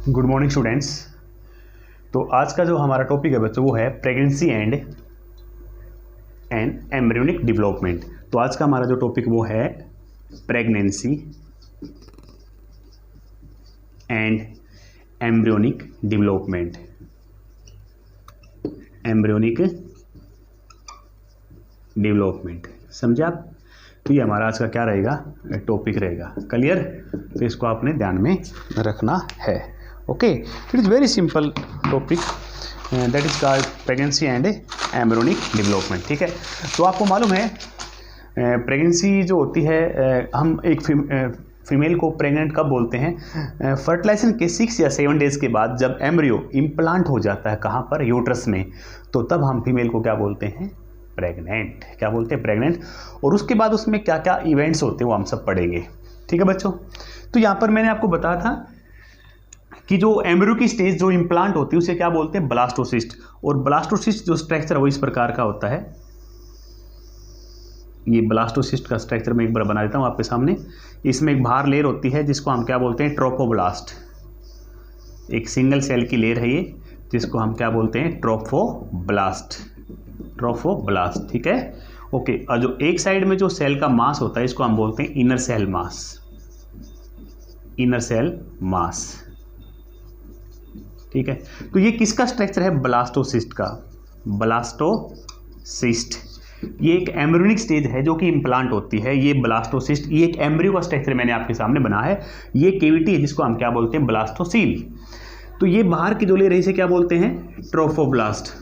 Good morning students. तो आज का जो हमारा टॉपिक है बच्चों वो है प्रेगनेंसी एंड एम्ब्रियोनिक डेवलपमेंट। तो आज का हमारा जो टॉपिक वो है pregnancy and embryonic development. Embryonic development समझे आप? तो ये हमारा आज का क्या रहेगा, टॉपिक रहेगा। क्लियर? तो इसको आपने ध्यान में रखना है। Okay, it is very simple topic that is called pregnancy and embryonic development. ठीक है, तो आपको मालूम है प्रेगनेंसी जो होती है, हम एक फीमेल को प्रेग्नेंट कब बोलते हैं? फर्टिलाइजेशन के 6 या 7 डेज के बाद जब एम्ब्रियो इम्प्लांट हो जाता है, कहाँ पर? यूट्रस में। तो तब हम फीमेल को क्या बोलते हैं? प्रेग्नेंट। क्या बोलते हैं? प्रेग्नेंट। और उसके बाद उसमें क्या क्या इवेंट्स होते हैं वो हम सब पढ़ेंगे। ठीक है बच्चों? तो यहाँ पर मैंने आपको बताया था कि जो एम्ब्रियो की स्टेज जो इम्प्लांट होती है उसे क्या बोलते हैं? ब्लास्टोसिस्ट। और ब्लास्टोसिस्ट जो स्ट्रक्चर है वो इस प्रकार का होता है। ये ब्लास्टोसिस्ट का स्ट्रक्चर मैं एक बार बना देता हूँ आपके सामने। इसमें एक बाहर लेयर होती है जिसको हम क्या बोलते हैं? ट्रोफोब्लास्ट। एक सिंगल सेल की लेयर है ये, जिसको हम क्या बोलते हैं? ट्रोफोब्लास्ट। ट्रोफोब्लास्ट। ठीक है, ओके। और जो एक साइड में जो सेल का मास होता है इसको हम बोलते हैं inner cell mass. Inner cell mass. ठीक है, तो ये किसका स्ट्रक्चर है? ब्लास्टोसिस्ट का। ब्लास्टोसिस्ट ये एक एम्ब्रियोनिक स्टेज है जो कि इम्प्लांट होती है। ये ब्लास्टोसिस्ट, ये एक एम्ब्रियो का स्ट्रक्चर मैंने आपके सामने बना है। ये केविटी है जिसको हम क्या बोलते हैं? ब्लास्टोसील। तो ये बाहर की जो लेयर है इसे क्या बोलते हैं? ट्रोफोब्लास्ट।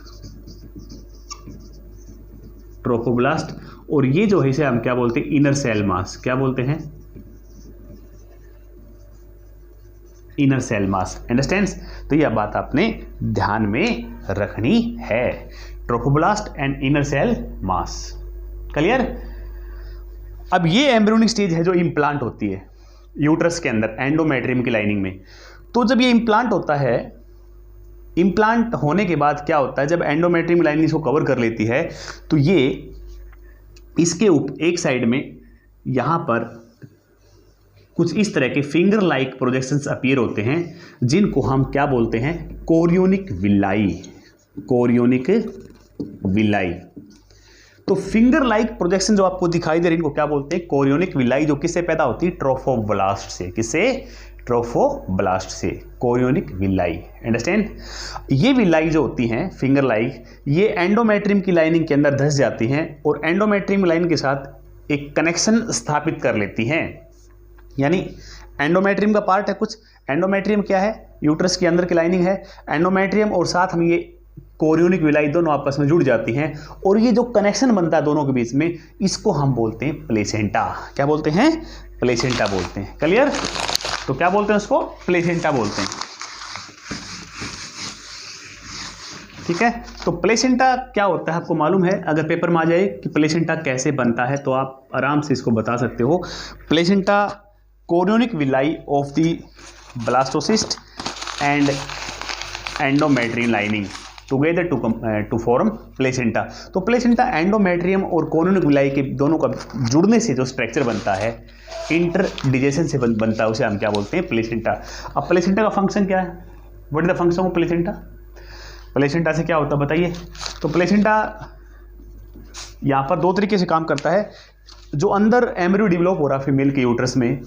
ट्रोफोब्लास्ट। और ये जो है इसे हम क्या बोलते हैं? Inner cell mass. क्या बोलते हैं? Inner cell mass. अंडरस्टैंड्स? तो यह बात आपने ध्यान में रखनी है। Trophoblast and inner cell mass. Clear? अब ये एम्ब्रियोनिक स्टेज है जो इम्प्लांट होती है यूट्रस के अंदर, एंडोमेट्रियम की लाइनिंग में। तो जब ये इम्प्लांट होता है, इम्प्लांट होने के बाद क्या होता है? जब एंडोमेट्रियम लाइनिंग इसको कवर कर लेती है तो ये इसके एक साइड में यहां पर कुछ इस तरह के फिंगर लाइक प्रोजेक्शंस अपीयर होते हैं जिनको हम क्या बोलते हैं? Chorionic villi. Chorionic villi. तो फिंगर लाइक प्रोजेक्शन जो आपको दिखाई दे रही है इनको क्या बोलते हैं? कोरियोनिक विलाई, जो किससे पैदा होती है? ट्रोफोब्लास्ट से। किससे? ट्रोफोब्लास्ट से। Chorionic villi. अंडरस्टैंड? ये विलाई जो होती हैं फिंगर लाइक, ये एंडोमेट्रियम की लाइनिंग के अंदर धस जाती हैं और एंडोमेट्रियम लाइन के साथ एक कनेक्शन स्थापित कर लेती हैं। यानी एंडोमेट्रियम का पार्ट है कुछ। एंडोमेट्रियम क्या है? यूट्रस के अंदर की लाइनिंग है। एंडोमेट्रियम और साथ हम ये कोरियोनिक विलाई दोनों आपस में जुड़ जाती हैं और ये जो कनेक्शन बनता है दोनों के बीच में इसको हम बोलते हैं प्लेसेंटा। क्या बोलते हैं? प्लेसेंटा बोलते हैं। क्लियर? तो क्या बोलते हैं उसको? प्लेसेंटा बोलते हैं। ठीक है, तो प्लेसेंटा क्या होता है आपको मालूम है? अगर पेपर में आ जाए कि प्लेसेंटा कैसे बनता है तो आप आराम से इसको बता सकते हो। Placenta chorionic villi of the blastocyst and endometrium lining together to form placenta. तो प्लेसेंटा एंडोमेट्रियम और कोरियोनिक विलाई के दोनों का जुड़ने से जो स्ट्रक्चर बनता है, इंटरडिजेशन से बनता है, उसे हम क्या बोलते हैं? प्लेसेंटा। अब प्लेसेंटा का फंक्शन क्या है? What is the function of placenta? Placenta से क्या होता है बताइए? तो प्लेसेंटा यहाँ पर 2 तरीके से काम करता है। जो अंदर एम्ब्रियो डेवलप हो रहा है फीमेल के यूट्रस में,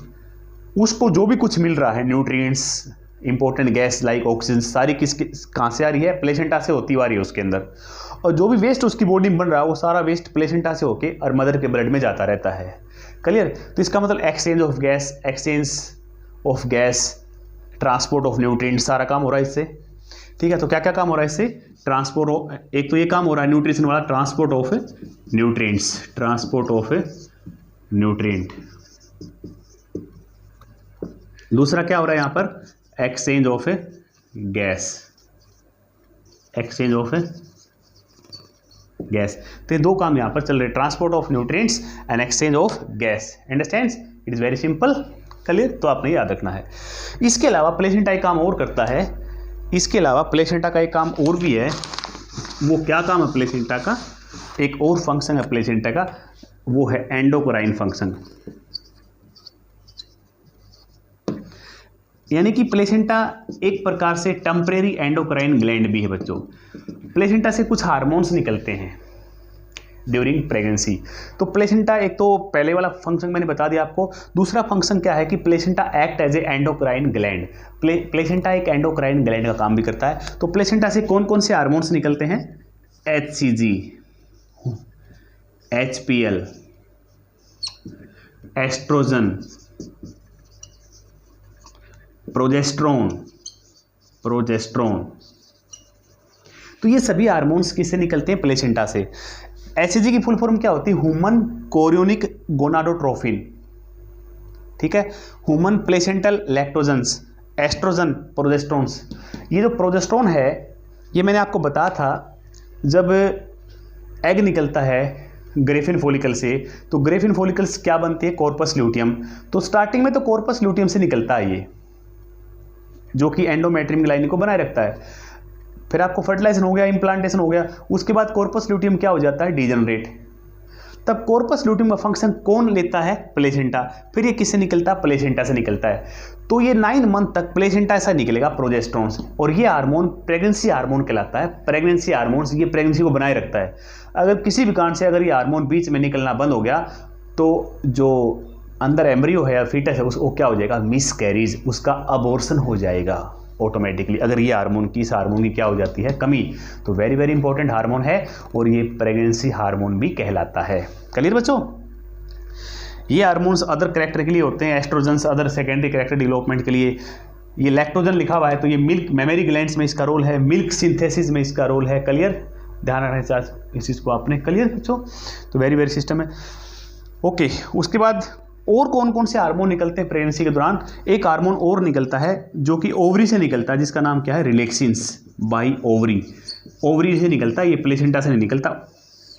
उसको जो भी कुछ मिल रहा है, nutrients, important gas like oxygen, सारी कहाँ से आ रही है? प्लेसेंटा से होती आ रही है उसके अंदर। और जो भी वेस्ट उसकी बॉडी में बन रहा है वो सारा वेस्ट प्लेसेंटा से होके और मदर के ब्लड में जाता रहता है। क्लियर? तो इसका मतलब exchange of gas, transport of nutrients, सारा काम हो रहा है इससे। ठीक है, तो क्या क्या काम हो रहा है इससे? ट्रांसपोर्ट, एक तो ये काम हो रहा है न्यूट्रिशन वाला, transport of nutrients. Transport of nutrient. दूसरा क्या हो रहा है यहाँ पर? Exchange of gas. Exchange of gas. तो ये 2 काम यहाँ पर चल रहे हैं, transport of nutrients and exchange of gas. Understands? It is very simple. Clear? तो आपने याद रखना है। इसके अलावा प्लेसेंटा एक काम और करता है। इसके अलावा प्लेसेंटा का एक काम और भी है। वो क्या काम है प्लेसेंटा का? एक और फंक्शन है प्लेसेंटा का, वो है एंडोक्राइन फंक्शन। यानी कि प्लेसेंटा एक प्रकार से टेम्परेरी एंडोक्राइन ग्लैंड भी है बच्चों। प्लेसेंटा से कुछ हार्मोन्स निकलते हैं ड्यूरिंग प्रेगनेंसी। तो प्लेसेंटा एक तो पहले वाला फंक्शन मैंने बता दिया आपको। दूसरा फंक्शन क्या है कि placenta act as a endocrine gland. Placenta एक एंडोक्राइन ग्लैंड का काम भी करता है। तो प्लेसेंटा से कौन कौन से हार्मोन्स निकलते हैं? HCG, HPL, oestrogen, progesterone. तो ये सभी हार्मोन्स किससे निकलते हैं? प्लेसेंटा से। HCG की फुल फॉर्म क्या होती है? ह्यूमन कोरियोनिक गोनाडोट्रोफिन, ठीक है। Human placental lactogens, oestrogen, progesterones. ये जो प्रोजेस्ट्रोन है ये मैंने आपको बताया था, जब एग निकलता है ग्रेफिन फॉलिकल से तो ग्रेफिन फॉलिकल्स क्या बनती है? Corpus luteum. तो स्टार्टिंग में तो कॉर्पस ल्यूटियम से निकलता है ये, जो कि एंडोमेट्रियम लाइनिंग को बनाए रखता है। फिर आपको फर्टिलाइजेशन हो गया, इम्प्लांटेशन हो गया, उसके बाद कॉर्पस ल्यूटियम क्या हो जाता है? डीजनरेट। तब कॉर्पस ल्यूटियम का फंक्शन कौन लेता है? प्लेसेंटा। फिर ये किससे निकलता है? प्लेसेंटा से निकलता है। तो ये 9 मंथ तक प्लेसेंटा ऐसा निकलेगा, प्रोजेस्ट्रोन्स। और ये हार्मोन प्रेगनेंसी हार्मोन कहलाता है। प्रेगनेंसी हार्मोन्स ये प्रेगनेंसी को बनाए रखता है। अगर किसी भी कारण से अगर ये हार्मोन बीच में निकलना बंद हो गया तो जो अंदर एम्ब्रियो है या फीटस है उसको क्या हो जाएगा? मिसकैरेज, उसका अबॉर्शन हो जाएगा ऑटोमेटिकली। अगर ये हार्मोन की, इस हार्मोन की क्या हो जाती है? कमी। तो वेरी वेरी इंपॉर्टेंट हार्मोन है और ये प्रेगनेंसी हार्मोन भी कहलाता है। क्लियर बच्चों? ये हार्मोन्स अदर कैरेक्टर के लिए होते हैं, estrogens other secondary character development के लिए। ये लैक्टोजन लिखा हुआ है तो ये मिल्क मेमरी ग्लैंड्स में इसका रोल है, मिल्क सिंथेसिस में इसका रोल है। क्लियर? ध्यान रखना चाहिए इस चीज़ को आपने। क्लियर बच्चों? तो वेरी वेरी सिस्टम है। ओके, उसके बाद और कौन कौन से हार्मोन निकलते हैं प्रेगनेंसी के दौरान? एक हार्मोन और निकलता है जो कि ओवरी से निकलता है, जिसका नाम क्या है? रिलैक्सिन्स बाई ओवरी। ओवरी से निकलता है, ये प्लेसेंटा से नहीं निकलता।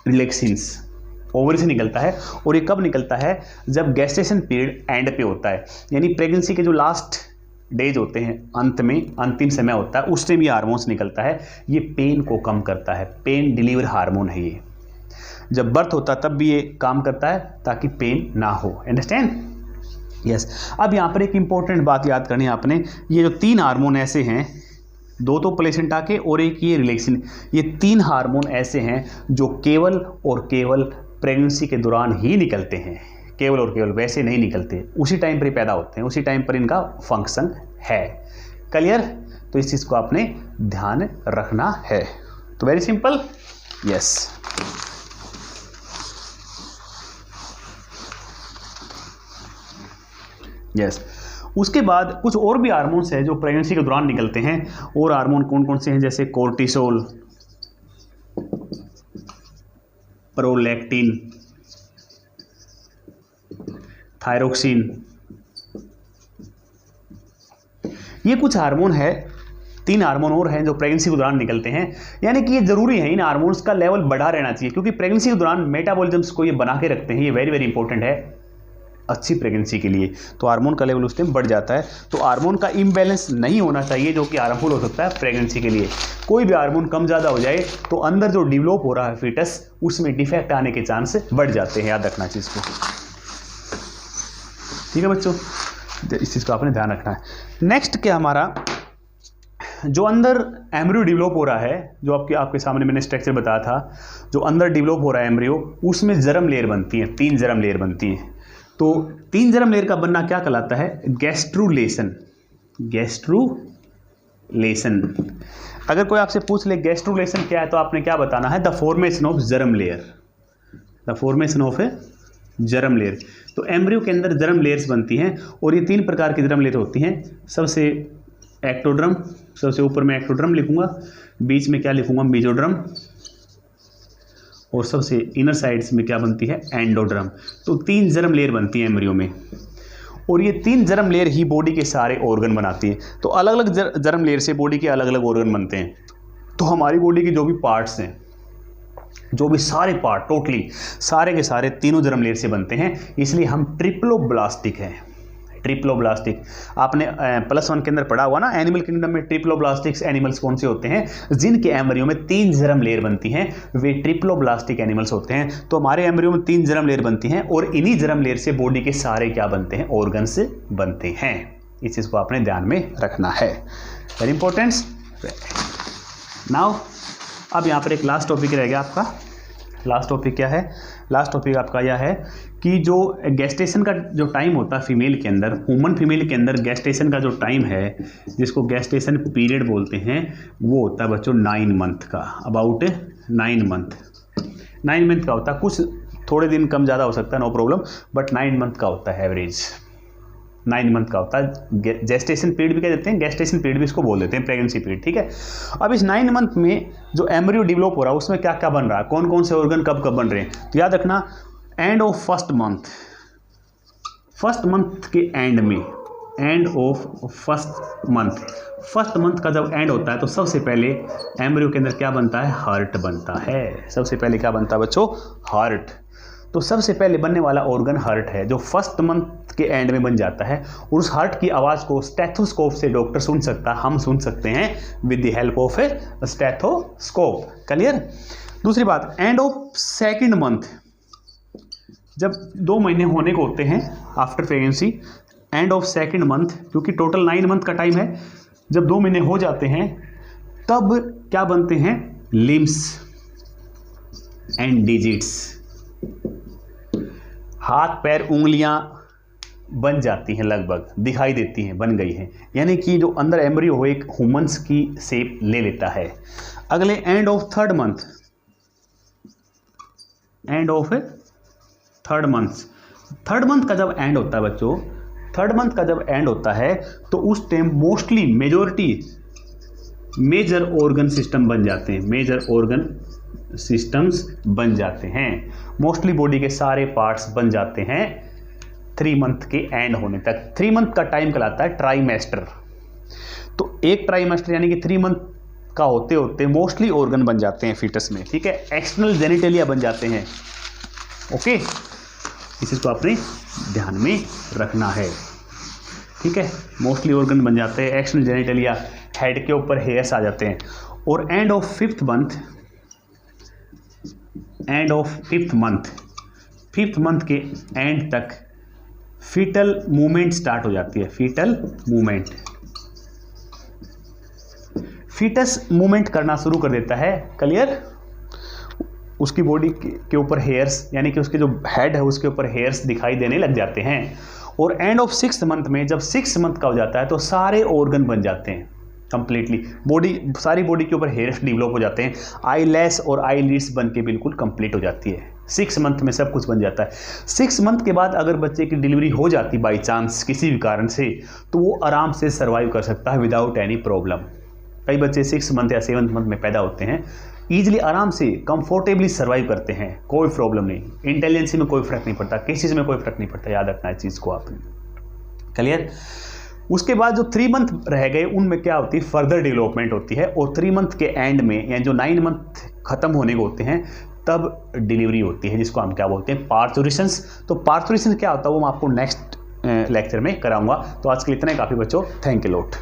रिलैक्सिन्स ओवरी से निकलता है। और ये कब निकलता है? जब गेस्टेशन पीरियड एंड पे होता है, यानी प्रेगनेंसी के जो लास्ट डेज होते हैं, अंत में अंतिम समय होता है, उस टाइम ये हार्मोन्स निकलता है। ये पेन को कम करता है, पेन डिलीवर हार्मोन है ये। जब बर्थ होता है तब भी ये काम करता है ताकि पेन ना हो। अंडरस्टैंड? यस। अब यहाँ पर एक इंपॉर्टेंट बात याद करनी है आपने। ये जो 3 हार्मोन ऐसे हैं, 2 तो प्लेसेंटा के और एक ये रिलैक्सिन, ये 3 हार्मोन ऐसे हैं जो केवल और केवल प्रेगनेंसी के दौरान ही निकलते हैं। केवल और केवल, वैसे नहीं निकलते। उसी टाइम पर पैदा होते हैं, उसी टाइम पर इनका फंक्शन है। क्लियर? तो इस चीज़ को आपने ध्यान रखना है। तो वेरी सिंपल। यस। यस। उसके बाद कुछ और भी हार्मोन्स हैं जो प्रेगनेंसी के दौरान निकलते हैं। और हार्मोन कौन कौन से हैं? जैसे कोर्टिसोल, प्रोलैक्टिन, थायरोक्सिन। ये कुछ हार्मोन है, 3 हार्मोन और हैं जो प्रेगनेंसी के दौरान निकलते हैं। यानी कि ये जरूरी है, इन हार्मोन्स का लेवल बढ़ा रहना चाहिए, क्योंकि प्रेगनेंसी के दौरान मेटाबॉलिज्म्स को ये बना के रखते हैं। ये वेरी वेरी इंपॉर्टेंट है अच्छी प्रेगनेंसी के लिए। तो हार्मोन का लेवल उस टाइम बढ़ जाता है। तो हार्मोन का इम्बैलेंस नहीं होना चाहिए, जो कि हार्मफुल हो सकता है प्रेगनेंसी के लिए। कोई भी हार्मोन कम ज़्यादा हो जाए तो अंदर जो डेवलप हो रहा है फीटस, उसमें डिफेक्ट आने के चांस बढ़ जाते हैं। याद रखना चीज़ को। ठीक है बच्चों? इस चीज़ को आपने ध्यान रखना है। नेक्स्ट क्या हमारा, जो अंदर एम्ब्रियो डेवलप हो रहा है, जो आपके सामने मैंने स्ट्रक्चर बताया था, जो अंदर डेवलप हो रहा है एम्ब्रियो, उसमें जर्म लेयर बनती है, 3 जर्म लेयर बनती हैं। तो 3 जर्म लेयर का बनना क्या कहलाता है? गैस्ट्रुलेशन। गैस्ट्रुलेशन। अगर कोई आपसे पूछ ले गैस्ट्रुलेशन क्या है, तो आपने क्या बताना है? The formation of germ layer. The formation of A germ layer. तो एम्ब्रियो के अंदर जर्म लेयर्स बनती हैं और ये 3 प्रकार की जर्म लेयर होती हैं। सबसे एक्टोड्रम, सबसे ऊपर मैं एक्टोड्रम लिखूंगा, बीच में क्या लिखूंगा? मेसोड्रम, और सबसे इनर साइड्स में क्या बनती है? एंडोड्रम। तो 3 जर्म लेयर बनती है एम्ब्रियो में, और ये 3 जर्म लेयर ही बॉडी के सारे ऑर्गन बनाती है। तो अलग अलग जर्म लेयर से बॉडी के अलग अलग ऑर्गन बनते हैं। तो हमारी बॉडी के जो भी पार्ट्स हैं, जो भी सारे पार्ट टोटली सारे के सारे तीनों जर्म लेयर से बनते हैं, इसलिए हम ट्रिप्लोब्लास्टिक हैं। ट्रिप्लोब्लास्टिक आपने +1 के अंदर पढ़ा हुआ ना, एनिमल किंगडम में ट्रिप्लोब्लास्टिक्स एनिमल्स कौन से होते हैं? जिनके एम्ब्रियो में 3 जर्म लेयर बनती हैं, वे ट्रिप्लोब्लास्टिक एनिमल्स होते हैं। तो हमारे एम्ब्रियो में 3 जर्म लेयर बनती हैं और इन्हीं जर्म लेयर से बॉडी के सारे क्या बनते हैं? ऑर्गन्स बनते हैं। इस चीज़ को आपने ध्यान में रखना है, वेरी इंपॉर्टेंट। नाउ अब यहाँ पर एक लास्ट टॉपिक रह गया आपका। लास्ट टॉपिक क्या है? लास्ट टॉपिक आपका यह है कि जो गेस्टेशन का जो टाइम होता है फीमेल के अंदर, ह्यूमन फीमेल के अंदर गेस्टेशन का जो टाइम है, जिसको गेस्टेशन पीरियड बोलते हैं, वो होता है बच्चों 9 मंथ का, अबाउट 9 मंथ। 9 मंथ का होता है, कुछ थोड़े दिन कम ज़्यादा हो सकता है, नो प्रॉब्लम, बट 9 मंथ का होता है एवरेज। 9 मंथ का होता है। जेस्टेशन पीरियड भी कह देते हैं, गेस्टेशन पीरियड भी इसको बोल देते हैं, प्रेगनेंसी पीरियड, ठीक है। अब इस 9 मंथ में जो एम्ब्रियो डेवलप हो रहा है उसमें क्या क्या बन रहा है, कौन कौन से ऑर्गन कब कब बन रहे हैं, तो याद रखना एंड ऑफ फर्स्ट मंथ के एंड में, एंड ऑफ फर्स्ट मंथ का जब एंड होता है तो सबसे पहले एम्ब्रियो के अंदर क्या बनता है, हार्ट बनता है। सबसे पहले क्या बनता है बच्चों, हार्ट। तो सबसे पहले बनने वाला ऑर्गन हार्ट है, जो फर्स्ट मंथ के एंड में बन जाता है, और उस हार्ट की आवाज़ को स्टेथोस्कोप से डॉक्टर सुन सकता है, हम सुन सकते हैं with the help of A stethoscope. Clear? दूसरी बात, एंड ऑफ सेकंड मंथ, जब 2 महीने होने को होते हैं after pregnancy, end of second month, क्योंकि टोटल 9 मंथ का टाइम है, जब 2 महीने हो जाते हैं तब क्या बनते हैं, लिम्स एंड डिजिट्स, हाथ पैर उंगलियां बन जाती हैं, लगभग दिखाई देती हैं, बन गई हैं, यानी कि जो अंदर एम्ब्रियो हो एक ह्यूमंस की शेप ले लेता है। अगले end of third month, end of third month का जब एंड होता है बच्चों, थर्ड मंथ का जब एंड होता है तो उस time mostly majority major organ system बन जाते हैं, मेजर ऑर्गन सिस्टम्स बन जाते हैं, मोस्टली बॉडी के सारे पार्ट्स बन जाते हैं 3 मंथ के एंड होने तक। 3 मंथ का टाइम कहलाता है ट्राइमेस्टर। तो एक ट्राइमेस्टर यानी कि 3 मंथ का होते होते मोस्टली ऑर्गन बन जाते हैं फीटस में, ठीक है, एक्सटर्नल जेनिटेलिया बन जाते हैं। ओके, इस चीज़ को आपने ध्यान में रखना है, ठीक है, मोस्टली ऑर्गन बन जाते हैं, एक्सटर्नल जेनिटेलिया, हेड के ऊपर हेयर्स आ जाते हैं। और एंड ऑफ फिफ्थ मंथ के एंड तक फीटल मूवमेंट स्टार्ट हो जाती है, फीटल मूवमेंट, फीटस मूवमेंट करना शुरू कर देता है। क्लियर? उसकी बॉडी के ऊपर हेयर्स, यानी कि उसके जो हेड है उसके ऊपर हेयर्स दिखाई देने लग जाते हैं। और एंड ऑफ 6th मंथ में, जब 6 मंथ का हो जाता है तो सारे ऑर्गन बन जाते हैं कंप्लीटली, बॉडी, सारी बॉडी के ऊपर हेयर्स डेवलप हो जाते हैं, आई लैश और आई लिड्स बन के बिल्कुल कंप्लीट हो जाती है। 6 मंथ में सब कुछ बन जाता है। 6 मंथ के बाद अगर बच्चे की डिलीवरी हो जाती बाई चांस किसी भी कारण से, तो वो आराम से सर्वाइव कर सकता है विदाउट एनी प्रॉब्लम। कई बच्चे 6 मंथ या 7th मंथ में पैदा होते हैं, ईजिली आराम से कंफर्टेबली सर्वाइव करते हैं, कोई प्रॉब्लम नहीं, इंटेलिजेंसी में कोई फर्क नहीं पड़ता, किसी चीज़ में कोई फर्क नहीं पड़ता, याद रखना है चीज़ को आपने। क्लियर? उसके बाद जो 3 मंथ रह गए उनमें क्या होती है, फर्दर डेवलपमेंट होती है, और 3 मंथ के एंड में, यानी जो 9 मंथ खत्म होने को होते हैं तब डिलीवरी होती है, जिसको हम क्या बोलते हैं, पार्थुरेशंस। तो पार्थुरेशन क्या होता है वो मैं आपको नेक्स्ट लेक्चर में कराऊंगा। तो आज के लिए इतना ही काफ़ी बच्चों, थैंक यू लॉट।